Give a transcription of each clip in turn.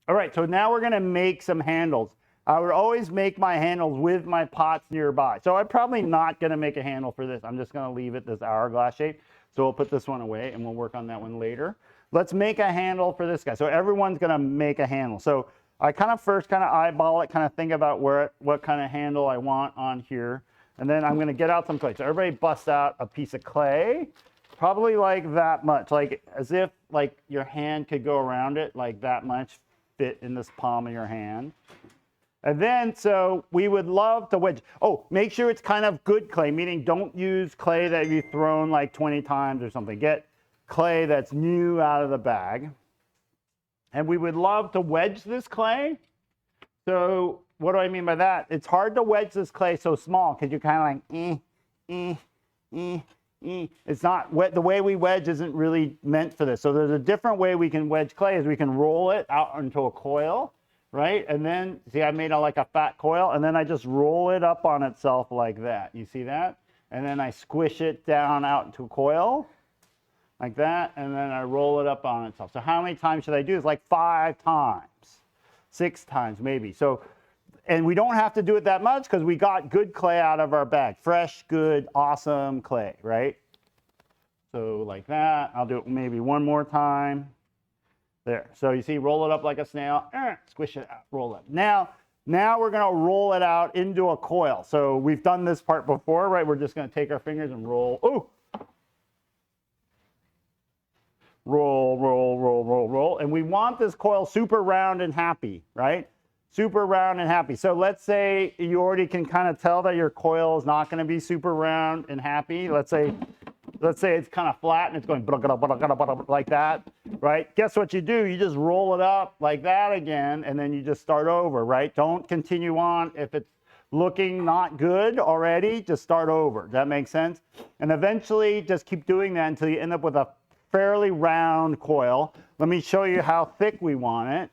All right, so now we're gonna make some handles. I would always make my handles with my pots nearby. So I'm probably not gonna make a handle for this. I'm just gonna leave it this hourglass shape. So we'll put this one away and we'll work on that one later. Let's make a handle for this guy. So everyone's gonna make a handle. So I kind of first kind of eyeball it, kind of think about what kind of handle I want on here. And then I'm gonna get out some clay. So everybody bust out a piece of clay, probably like that much, like as if like your hand could go around it, like that much fit in this palm of your hand. And then, so we would love to wedge. Oh, make sure it's kind of good clay, meaning don't use clay that you've thrown like 20 times or something. Get clay that's new out of the bag. And we would love to wedge this clay. So what do I mean by that? It's hard to wedge this clay so small because you're kind of like, It's not, the way we wedge isn't really meant for this. So there's a different way we can wedge clay is we can roll it out into a coil. Right? And then, see, I made like a fat coil, and then I just roll it up on itself like that. You see that? And then I squish it down out into a coil, like that, and then I roll it up on itself. So how many times should I do this? Like 5 times, 6 times maybe. So, and we don't have to do it that much because we got good clay out of our bag. Fresh, good, awesome clay, right? So like that. I'll do it maybe one more time. There. So you see, roll it up like a snail, squish it out, roll it. Now we're going to roll it out into a coil. So we've done this part before, right? We're just going to take our fingers and roll. Ooh. Roll, roll, roll, roll, roll. And we want this coil super round and happy, right? Super round and happy. So let's say you already can kind of tell that your coil is not going to be super round and happy. Let's say it's kind of flat and it's going like that, right? Guess what you do? You just roll it up like that again, and then you just start over, right? Don't continue on. If it's looking not good already, just start over. Does that make sense? And eventually just keep doing that until you end up with a fairly round coil. Let me show you how thick we want it.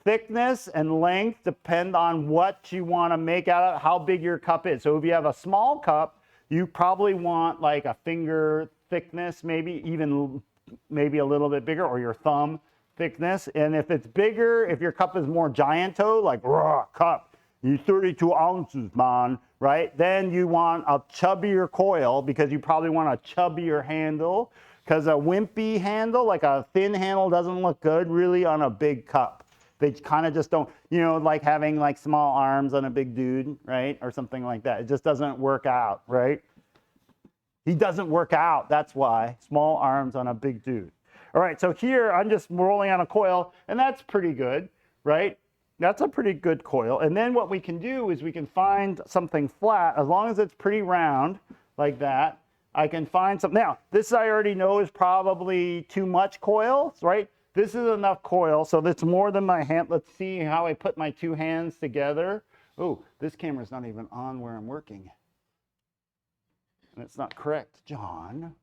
Thickness and length depend on what you want to make out of, how big your cup is. So if you have a small cup, you probably want like a finger thickness, maybe even maybe a little bit bigger, or your thumb thickness. And if it's bigger, if your cup is more gianto, like raw cup, you 32 ounces, man, right? Then you want a chubbier coil because you probably want a chubbier handle, because a wimpy handle, like a thin handle, doesn't look good really on a big cup. They kind of just don't, you know, like having like small arms on a big dude, right? Or something like that. It just doesn't work out, right? He doesn't work out, that's why. Small arms on a big dude. All right, so here I'm just rolling on a coil, and that's pretty good, right? That's a pretty good coil. And then what we can do is we can find something flat, as long as it's pretty round, like that. I can find something. Now, this I already know is probably too much coil, right? This is enough coil, so that's more than my hand. Let's see how I put my 2 hands together. Oh, this camera's not even on where I'm working. And it's not correct, John.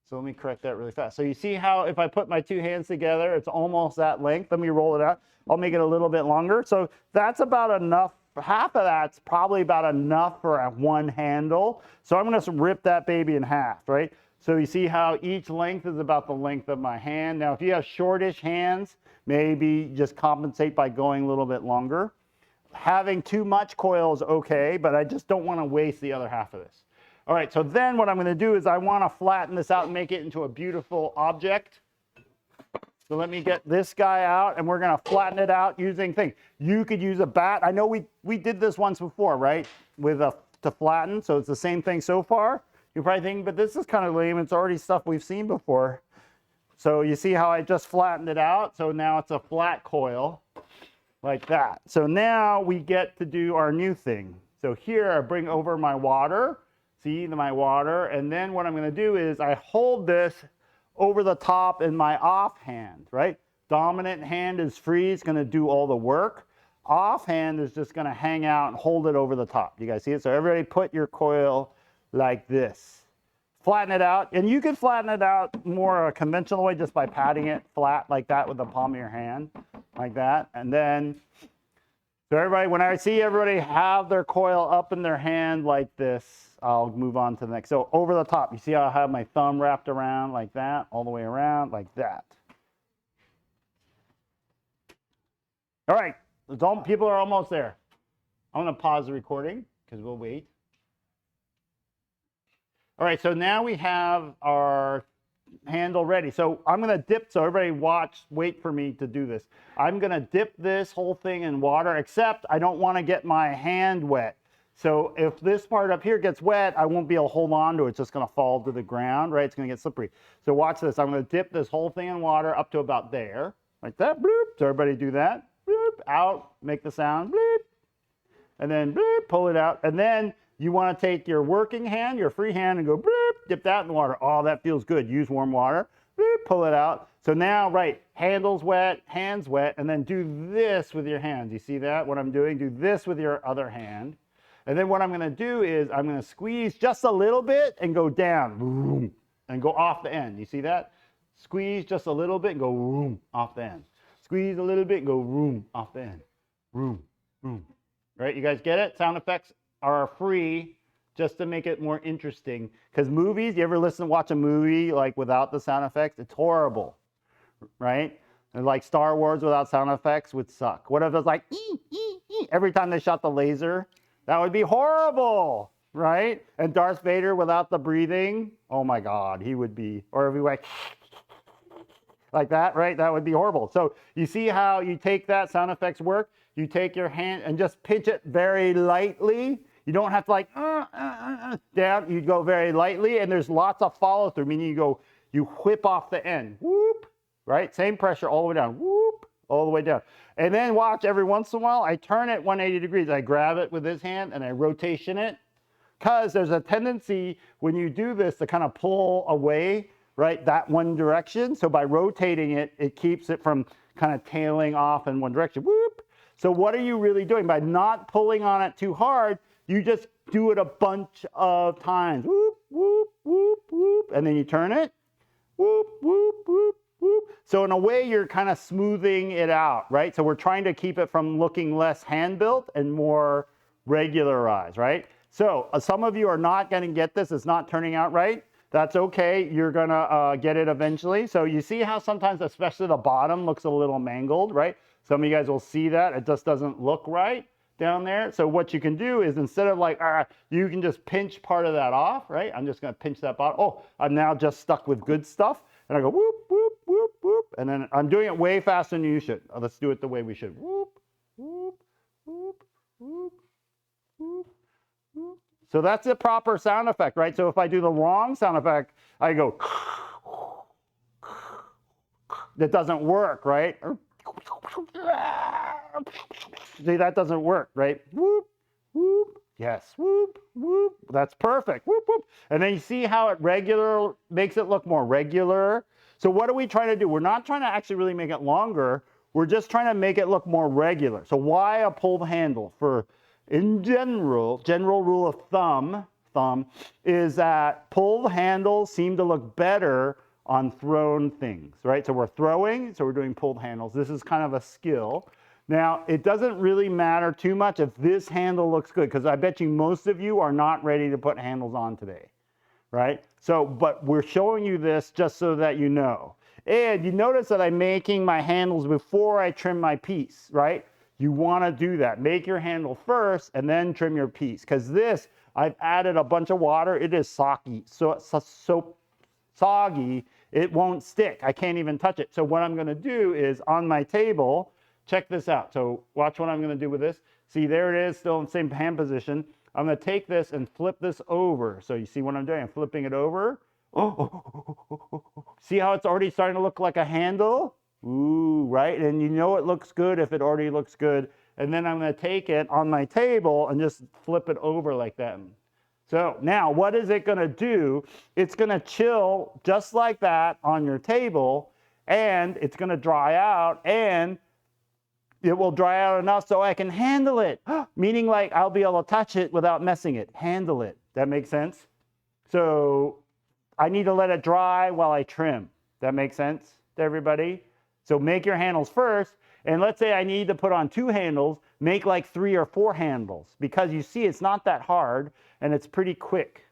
So let me correct that really fast. So you see how if I put my 2 hands together, it's almost that length. Let me roll it out. I'll make it a little bit longer. So that's about enough. Half of that's probably about enough for a 1 handle. So I'm going to rip that baby in half, right? So you see how each length is about the length of my hand. Now, if you have shortish hands, maybe just compensate by going a little bit longer. Having too much coil is okay, but I just don't want to waste the other half of this. All right, so then what I'm going to do is I want to flatten this out and make it into a beautiful object. So let me get this guy out, and we're going to flatten it out using things. You could use a bat. I know we did this once before, right, to flatten. So it's the same thing so far. You're probably thinking, but this is kind of lame. It's already stuff we've seen before. So you see how I just flattened it out? So now it's a flat coil like that. So now we get to do our new thing. So here I bring over my water. See my water. And then what I'm going to do is I hold this over the top in my off hand, right? Dominant hand is free. It's going to do all the work. Off hand is just going to hang out and hold it over the top. You guys see it? So everybody put your coil like this. Flatten it out. And you can flatten it out more a conventional way just by patting it flat like that with the palm of your hand, like that. And then, so everybody, when I see everybody have their coil up in their hand like this, I'll move on to the next. So over the top, you see how I have my thumb wrapped around like that, all the way around like that. All right, people are almost there. I'm going to pause the recording because we'll wait. All right, so now we have our handle ready. So I'm going to dip, so everybody wait for me to do this. I'm going to dip this whole thing in water, except I don't want to get my hand wet. So if this part up here gets wet, I won't be able to hold on to it. It's just going to fall to the ground, right? It's going to get slippery. So watch this. I'm going to dip this whole thing in water up to about there, like that. Bloop. So everybody do that. Bloop. Out. Make the sound. Bloop. And then bloop, pull it out. And then you want to take your working hand, your free hand, and go bloop, dip that in water. Oh, that feels good. Use warm water. Bloop, pull it out. So now, right, handle's wet, hand's wet, and then do this with your hands. You see that, what I'm doing? Do this with your other hand. And then what I'm going to do is I'm going to squeeze just a little bit and go down, boom, and go off the end. You see that? Squeeze just a little bit and go boom, off the end. Squeeze a little bit and go boom, off the end. Boom, boom. Right, you guys get it? Sound effects are free just to make it more interesting. Because movies, you ever watch a movie like without the sound effects? It's horrible, right? And like Star Wars without sound effects would suck. What if it's like, every time they shot the laser? That would be horrible, right? And Darth Vader without the breathing, oh my God, he would be, or if he went like that, right? That would be horrible. So you see how you take that sound effects work? You take your hand and just pinch it very lightly. You don't have to like down. You go very lightly, and there's lots of follow through, meaning you whip off the end. Whoop, right? Same pressure all the way down. Whoop, all the way down. And then watch, every once in a while, I turn it 180 degrees. I grab it with this hand and I rotation it, because there's a tendency when you do this to kind of pull away, right, that one direction. So by rotating it, it keeps it from kind of tailing off in one direction. Whoop. So what are you really doing? By not pulling on it too hard, you just do it a bunch of times. Whoop, whoop, whoop, whoop. And then you turn it. Whoop, whoop, whoop, whoop. So in a way, you're kind of smoothing it out, right? So we're trying to keep it from looking less hand-built and more regularized, right? So some of you are not going to get this. It's not turning out right. That's okay. You're going to get it eventually. So you see how sometimes, especially the bottom, looks a little mangled, right? Some of you guys will see that. It just doesn't look right down there. So what you can do is, instead of like, you can just pinch part of that off, right? I'm just going to pinch that bottom. Oh, I'm now just stuck with good stuff. And I go whoop, whoop, whoop, whoop. And then I'm doing it way faster than you should. Let's do it the way we should. Whoop, whoop, whoop, whoop, whoop, whoop. So that's a proper sound effect, right? So if I do the wrong sound effect, I go, that doesn't work, right? See, that doesn't work, right? Whoop, whoop, yes, whoop, whoop. That's perfect, whoop, whoop. And then you see how it makes it look more regular. So what are we trying to do? We're not trying to actually really make it longer. We're just trying to make it look more regular. So why a pulled handle? In general rule of thumb is that pulled handles seem to look better on thrown things, right? So we're throwing, so we're doing pulled handles. This is kind of a skill. Now, it doesn't really matter too much if this handle looks good, because I bet you most of you are not ready to put handles on today, right? So, but we're showing you this just so that you know. And you notice that I'm making my handles before I trim my piece, right? You want to do that. Make your handle first and then trim your piece, because this, I've added a bunch of water. It is soggy, so soggy, it won't stick. I can't even touch it. So what I'm going to do is, on my table, check this out. So watch what I'm going to do with this. See, there it is, still in the same hand position. I'm going to take this and flip this over. So you see what I'm doing? I'm flipping it over. See how it's already starting to look like a handle? Ooh, right? And you know it looks good if it already looks good. And then I'm going to take it on my table and just flip it over like that. So now what is it going to do? It's going to chill just like that on your table, and it's going to dry out, and it will dry out enough so I can handle it. Meaning, like, I'll be able to touch it without messing it. Handle it. That makes sense? So I need to let it dry while I trim. That makes sense to everybody? So make your handles first. And let's say I need to put on 2 handles, make like 3 or 4 handles, because you see it's not that hard and it's pretty quick.